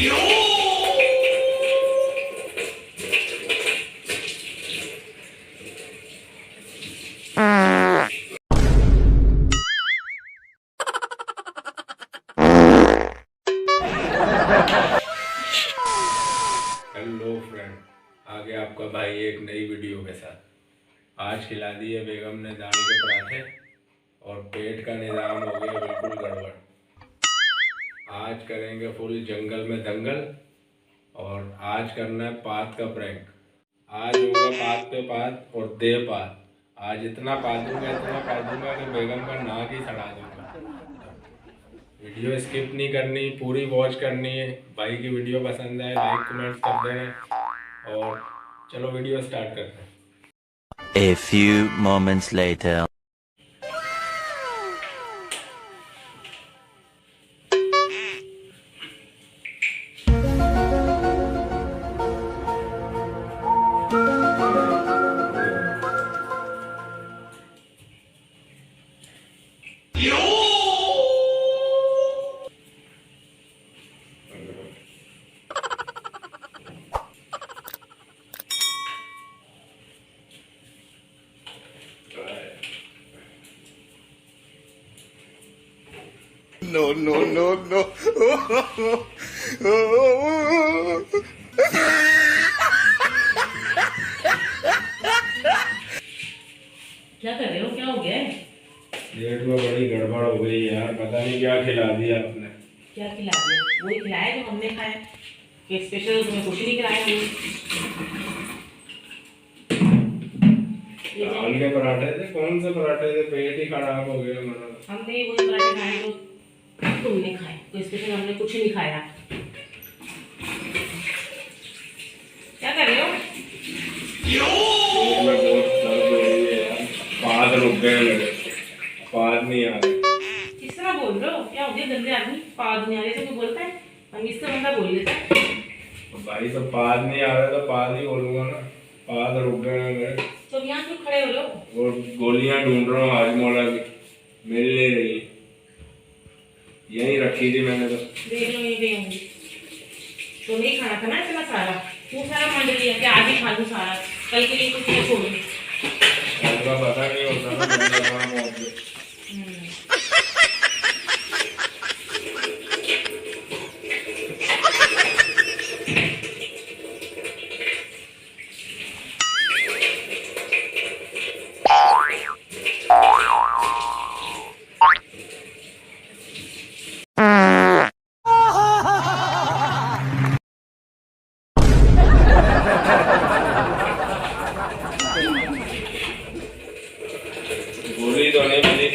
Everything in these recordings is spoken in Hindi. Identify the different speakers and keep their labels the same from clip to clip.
Speaker 1: हेलो फ्रेंड, आ गया आपका भाई एक नई वीडियो के साथ। आज खिला दिए बेगम ने दाल के पराठे और पेट का निजाम हो गया बिल्कुल गड़बड़। आज करेंगे फुल जंगल में दंगल और आज करना है पात का प्रैंक। आज होगा पात पे पात और दे पात। आज इतना पात दूंगा कि बेगम का नाक ही सड़ा दूंगा। वीडियो स्किप नहीं करनी, पूरी वॉच करनी है। भाई की वीडियो पसंद है लाइक कमेंट कर देना और चलो वीडियो स्टार्ट करते हैं।
Speaker 2: A few moments later.
Speaker 3: No, no, no, no.
Speaker 4: क्या कर रहे हो? क्या हो गया है?
Speaker 1: पेट में बड़ी गड़बड़ हो गई यार, पता नहीं क्या खिला दिया आपने।
Speaker 4: क्या खिला दिया? वही खिलाया जो हमने खाया। कि स्पेशल तुम्हें कुछ नहीं खिलाया हमने।
Speaker 1: दाल के पराठे थे, कौन से पराठे थे? पेट ही खराब हो गया मेरा।
Speaker 4: हमने वही पराठे खाए जो तुमने खाए। कोई स्पेशल हमने कुछ नहीं खाया। क्या कर रहे हो?
Speaker 1: पेट में बहुत दर्द हो रही है यार, पाद रुक गए मेरे, पाद नहीं आ रहे।
Speaker 4: किस तरह बोल रहे हो? क्या हो गया गंदे आदमी? पाद नहीं आ रहे तो क्यों बोलता है? हम इससे बंदा बोल लेता है।
Speaker 1: भाई तो पाद नहीं आ रहे तो पाद ही बोलूंगा ना। पाद रुक गए मेरे।
Speaker 4: तो यहाँ क्यों खड़े हो रहे हो?
Speaker 1: और गोलियां ढूंढ रहा हूँ हाजमोला की, मिल नहीं रही। यहीं रखी थी मैंने तो।
Speaker 4: देख लो नहीं गई होंगी। तो नहीं खाना था ना इतना सारा। तू सारा मांड लिया कि आज ही खा लूँ सारा, कल के लिए कुछ नहीं छोड़ूंगी।
Speaker 1: का पता नहीं होता ना बंदा कहाँ पहुंच गया। गोली तो नहीं मिली,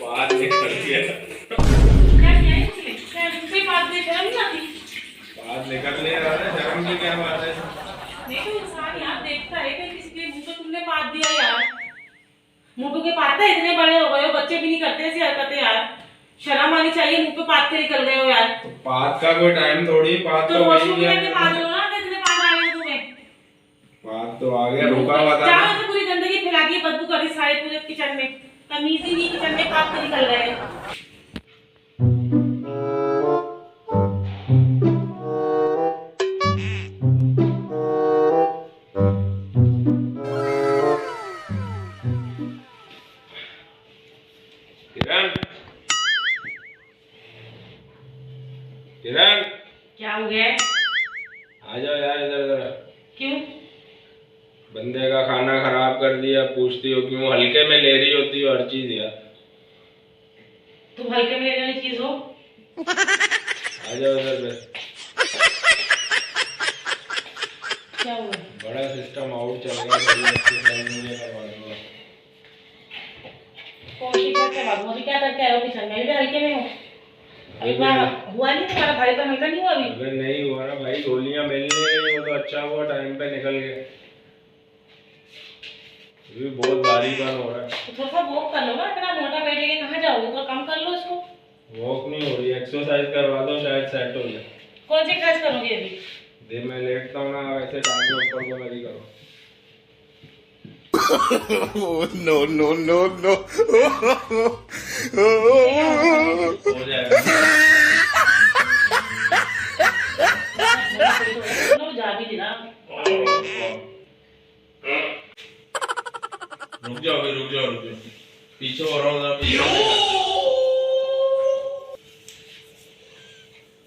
Speaker 1: पाद निकल गया।
Speaker 4: क्या किया है तुमने? क्या तुमसे बात में शर्म नहीं आती?
Speaker 1: पाद निकल नहीं रहा है, शर्म की क्या बात है?
Speaker 4: नहीं तो इंसान यार देखता है कि किसी के मुंह पे तुमने पाद दिया यार। मुंह पे पाद है, इतने बड़े हो गए हो, बच्चे भी नहीं करते ऐसी हरकतें यार। शर्म आनी चाहिए, मुंह पे पाद के निकल गए हो यार।
Speaker 1: तो पाद का कोई टाइम थोड़ी, पाद
Speaker 4: तो
Speaker 1: तो
Speaker 4: वॉशरूम
Speaker 1: वही
Speaker 4: में
Speaker 1: है।
Speaker 4: पाद हो ना, इतने पाद आ गए तुम्हें।
Speaker 1: पाद तो आ गया, रुका हुआ था।
Speaker 4: चारों से पूरी गंदगी फैला दी, बदबू कर रही सारे पूरे किचन में। तमीज ही नहीं, किचन में पाद के निकल रहे हैं।
Speaker 1: किरण, किरण,
Speaker 4: क्या हो गया है?
Speaker 1: आ जाओ यार इधर इधर।
Speaker 4: क्यों?
Speaker 1: बंदे का खाना खराब कर दिया, पूछती हो क्यों? हल्के में ले रही होती हो हर चीज यार।
Speaker 4: तुम हल्के में लेने वाली चीज हो?
Speaker 1: आ जाओ इधर पे।
Speaker 4: क्या हुआ?
Speaker 1: बड़ा सिस्टम आउट चल रहा है, मुझे करवा दूंगा।
Speaker 4: कौन सी क्या करवा दूं? अभी क्या करके आए हो किचन में? अभी हल्के में हो? अभी हुआ नहीं तुम्हारा भाई पर हल्का नहीं हुआ अभी?
Speaker 1: अबे नहीं हुआ ना भाई, गोलियां मिल नहीं रही, वो तो अच्छा हुआ टाइम पे निकल गए। ये बहुत भारी बार हो रहा है।
Speaker 4: तो थोड़ा सा वॉक कर लो ना, इतना मोटा वेट लेके कहाँ जाओगे? थोड़ा कम कर लो इसको।
Speaker 1: वॉक नहीं हो रही, एक्सरसाइज करवा दो शायद सेट हो जाए।
Speaker 4: कौन सी एक्सरसाइज करोगे अभी?
Speaker 1: दे मैं लेटता हूँ ना, वैसे टांगे ऊपर को मेरी करो।
Speaker 3: No, no, no, no.
Speaker 1: हो जाएगा। जाओ भाई, रुक जाओ। पीछे हो रहा हूँ जरा, पीछे हो रहा हूँ।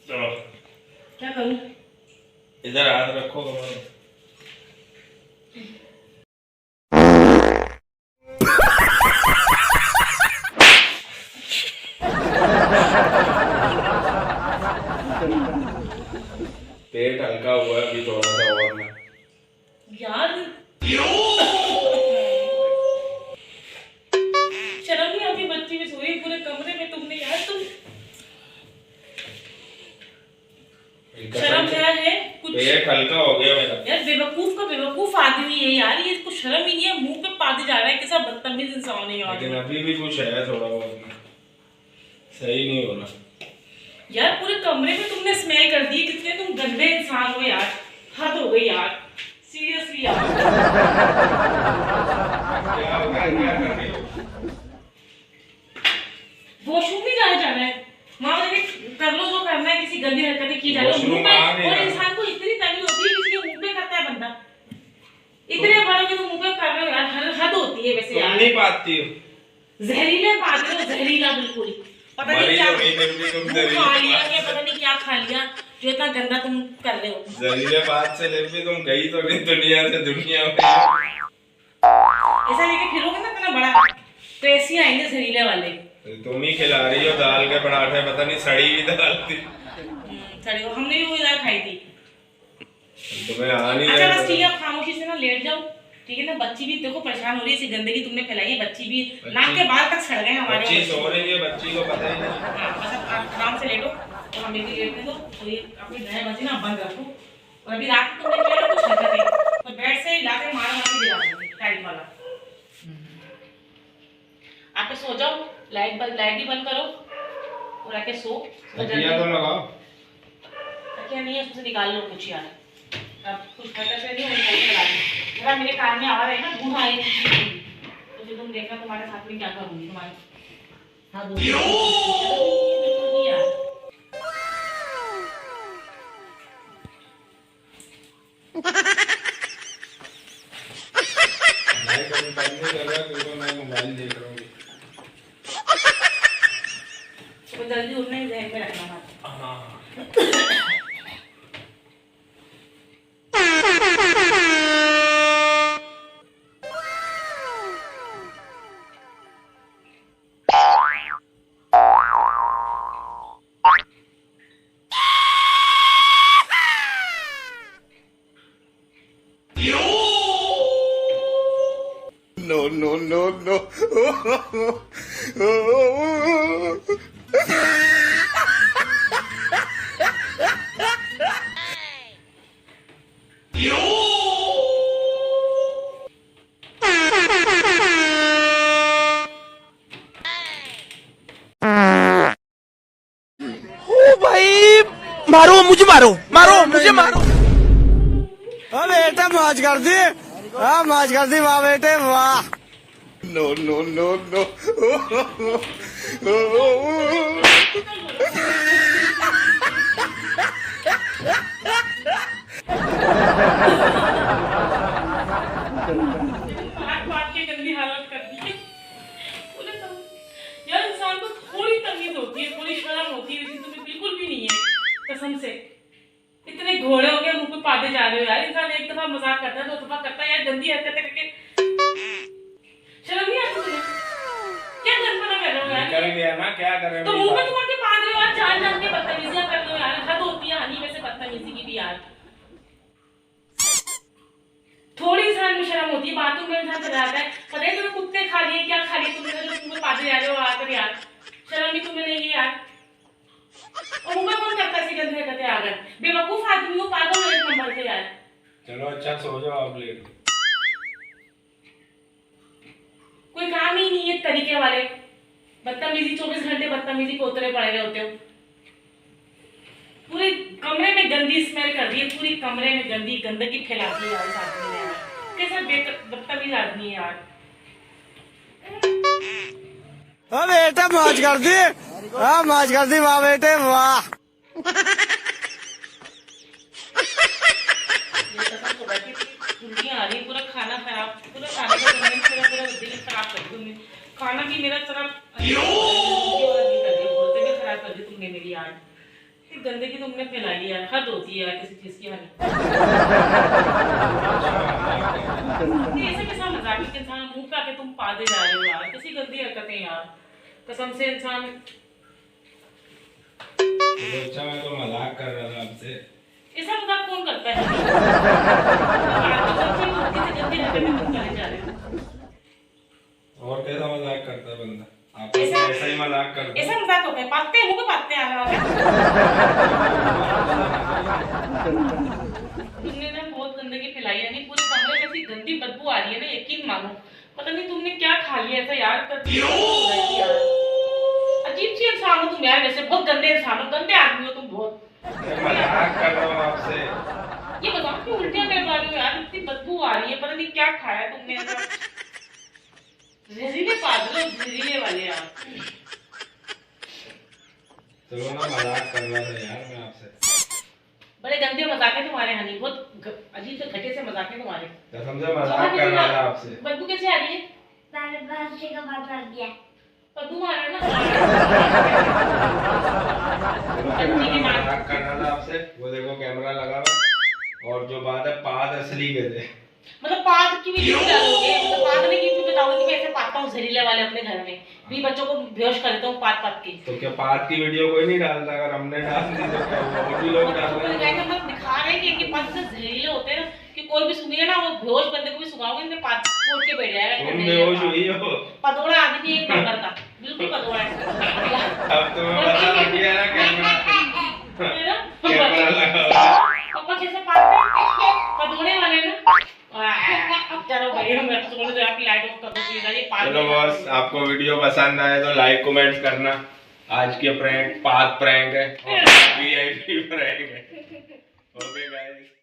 Speaker 1: चलो
Speaker 4: क्या करूं?
Speaker 1: इधर हाथ रखो कमर। पेट हल्का हुआ है अभी थोड़ा सा और में।
Speaker 4: यार शर्म नहीं आती? बच्ची भी सोई पूरे कमरे में, तुमने यार तुम शर्म क्या है कुछ?
Speaker 1: पेट हल्का हो गया मेरा।
Speaker 4: यार बेवकूफ का बेवकूफ आदमी है यार, ये इसको शर्म ही नहीं है, मुंह पे पादे जा रहा है, कैसा बदतमीज इंसान है यार।
Speaker 1: लेकिन अभी भी कुछ है थोड़ा बहुत, सही नहीं हो रहा
Speaker 4: यार पूरे कमरे में तुमने स्मेल कर दी, कितने तुम गंदे इंसान हो यार, हद हो गई यार, सीरियसली यार।
Speaker 1: क्या हो गया, क्या कर रही हो?
Speaker 4: वॉशरूम नहीं जाना है, वहां जाके कर लो जो करना है, किसी गंदी हरकतें की जा रही है मुंह पे। और इंसान को इतनी तंगी होती है, किसी के मुंह पे करता है बंदा, इतने बड़े के तो मुंह पे कर रहे हो यार, हद होती है वैसे यार।
Speaker 1: तुम नहीं पाती हो,
Speaker 4: जहरीले पाते हो, जहरीला बिल्कुल। पता नहीं क्या खा लिया, क्या पता नहीं क्या खा लिया जो इतना गंदा तुम कर रहे हो।
Speaker 1: जहरीले बात से लेके तुम गई तो नहीं दुनिया से दुनिया में।
Speaker 4: ऐसा लेके फिरोगे ना इतना बड़ा तो ऐसे ही आएंगे जहरीले वाले।
Speaker 1: तुम ही खिला रही हो दाल के पराठे, पता नहीं सड़ी हुई दाल थी।
Speaker 4: सड़ी, हमने भी वही दाल खाई थी।
Speaker 1: तुम्हें आ नहीं
Speaker 4: अच्छा
Speaker 1: रहा।
Speaker 4: बस ठीक है, खामोशी से ना लेट जाओ, ठीक है ना? बच्ची भी देखो परेशान हो रही है, इसी गंदगी तुमने फैलाई है, बच्ची भी नाक के बाल तक सड़ गए हमारे।
Speaker 1: बच्ची सो रही है, बच्ची को पता ही नहीं।
Speaker 4: हाँ बस आप आराम से लेटो और हमें भी लेटने दो। तो ये अपनी नए बच्ची ना बंद रखो, और अभी रात को तुमने किया ना कुछ हरकत है तो बेड से लाके मार के गिरा दूंगी टाइट वाला। आके सो जाओ, लाइट भी बंद करो और आके सो।
Speaker 1: तकिया तो लगाओ।
Speaker 4: तकिया नहीं है, उससे निकाल लो कुछ यार, अब कुछ हरकत से नहीं होनी चाहिए। जरा मेरे कान में आवाज आई ना घूम आई तो फिर तुम देखना तुम्हारे साथ में क्या करूंगी तुम्हारे। हाँ यार
Speaker 1: मैं कभी बंद नहीं कर रहा क्योंकि मैं मोबाइल देख रहा हूँ।
Speaker 4: तो जल्दी उठना ही ध्यान में रखना बात।
Speaker 3: No, no, no, no.
Speaker 5: मारो मुझे, मारो मुझे, मारो।
Speaker 6: हाँ बेटा मौज कर दी, हाँ मौज कर दी, वाह बेटे वाह।
Speaker 3: No, no, no, no.
Speaker 4: बात की गंदी हालत कर दी है। बोले तो यार इंसान को थोड़ी तमीज होती है, थोड़ी शर्म होती है, लेकिन तुम्हें बिल्कुल भी नहीं है कसम से। इतने घोड़े हो गए, मुंह पे पाते जा रहे हो यार। इंसान एक दफा मजाक करता है, दो दफा करता है यार, गंदी हरकतें करके शर्म नहीं आती तुम्हें? क्या गंदपना कर रहे हो यार?
Speaker 1: कर गया ना, क्या करें?
Speaker 4: तो मुंह पे तुम आके पाद रहे हो यार, जान जान के बदतमीजियां कर रहे हो यार, हद होती है हानि में से बदतमीजी की भी यार। थोड़ी इंसान में शर्म होती है, बातों में इंसान चला जाता है। पता है तुम्हें कुत्ते खा लिए, क्या खा लिए तुमने जो मुंह पे पाते जा रहे हो आकर यार? शर्म भी तुम्हें नहीं है यार। और मुंह पे कौन करता है ऐसी गंदी हरकतें आकर? बेवकूफ आदमी हो, पागल हो एक नंबर के यार।
Speaker 1: चलो अच्छा सो जाओ आप लेट।
Speaker 4: कोई काम ही नहीं है तरीके वाले, बदतमीजी 24 घंटे बदतमीजी पे उतरे पड़े होते हो। पूरे कमरे में गंदी स्मेल कर दी है, पूरी कमरे में गंदगी फैला दी है यार इस आदमी ने यार। कैसा बदतमीज आदमी है यार।
Speaker 6: हाँ बेटा मौज कर दी, हाँ मौज कर दी, वाह बेटे वाह।
Speaker 4: उल्टियाँ आ रही, पूरा खाना खराब, पूरा खाने का पूरा दिल खराब गंदगी तुमने फैलाई है यार, हद होती है यार किसी चीज की हद। नहीं ऐसे कैसा मजाक है कि इंसान मुंह पे आके तुम पादे जा रहे हो यार, कैसी गंदी हरकतें यार, कसम से इंसान।
Speaker 1: अच्छा मैं तो मजाक कर रहा था आपसे।
Speaker 4: ऐसा मजाक कौन करता है? गंदी हरकतें तुम करे जा रहे हो।
Speaker 1: और कैसा मजाक करता है बंदा? आप ऐसा ही मजाक करते
Speaker 4: ऐसा मजाक होता है, पाते हैं मुंह पे पाते हैं आ तुमने ना बहुत गंदगी फैलाई है, नहीं पूरे कमरे में ऐसी गंदी बदबू आ रही है ना, यकीन मानो। पता नहीं तुमने क्या खा लिया ऐसा यार, अजीब सी इंसान हो तुम यार, वैसे बहुत गंदे इंसान हो, गंदे आदमी हो तुम बहुत।
Speaker 1: मजाक कर रहा हूँ आपसे।
Speaker 4: ये बताओ कि उल्टियां कर रही हो यार, इतनी बदबू आ रही है, पता नहीं क्या खाया तुमने ऐसा। जहरीले पागल, जहरीले वाले यार।
Speaker 1: चलो ना मजाक कर रहा था यार मैं आपसे।
Speaker 4: बड़े गंदे मजाक है तुम्हारे हनी, बहुत अजीब से घटे से मजाक है तुम्हारे।
Speaker 1: कसम से मजाक कर रहा था आपसे।
Speaker 4: बदबू कैसे आ रही है?
Speaker 7: मैंने बस का बात कर दिया।
Speaker 4: बदबू मार रहा है ना।
Speaker 1: मजाक कर रहा था आपसे। वो देखो कैमरा लगा हुआ और जो बात है पाद असली के थे।
Speaker 4: मतलब पाद की वीडियो डालोगे, मतलब पाद ने की भी बताओगे कि मैं ऐसे पादता हूँ जहरीले वाले अपने घर में, भी बच्चों को बेहोश कर देता हूँ पाद पाद के।
Speaker 1: तो क्या पाद की वीडियो कोई नहीं डालता? अगर हमने डाल दी तो क्या हुआ? और भी लोग डाल रहे हैं।
Speaker 4: मतलब दिखा रहे हैं कि इनके पाद इतने जहरीले होते हैं ना कि कोई भी सुनिए ना, वो बेहोश बंदे को भी सुनाओगे इनके पाद फोड़ के बैठ जाएगा।
Speaker 1: तुम बेहोश हुई हो।
Speaker 4: पतोड़ा आदमी एक नंबर का, बिल्कुल पतोड़ा है।
Speaker 1: अब तुम्हें पता लग गया ना कैमरा लगा।
Speaker 4: पापा कैसे पादते हैं? पतोड़े वाले ना। चलो भाई मैं सोने दो, आपकी लाइट ऑफ कर दो प्लीज। ये पाद।
Speaker 1: चलो बॉस, आपको वीडियो पसंद आए तो लाइक कमेंट्स करना। आज की प्रैंक पाद प्रैंक है और वीआईपी प्रैंक है। Okay guys.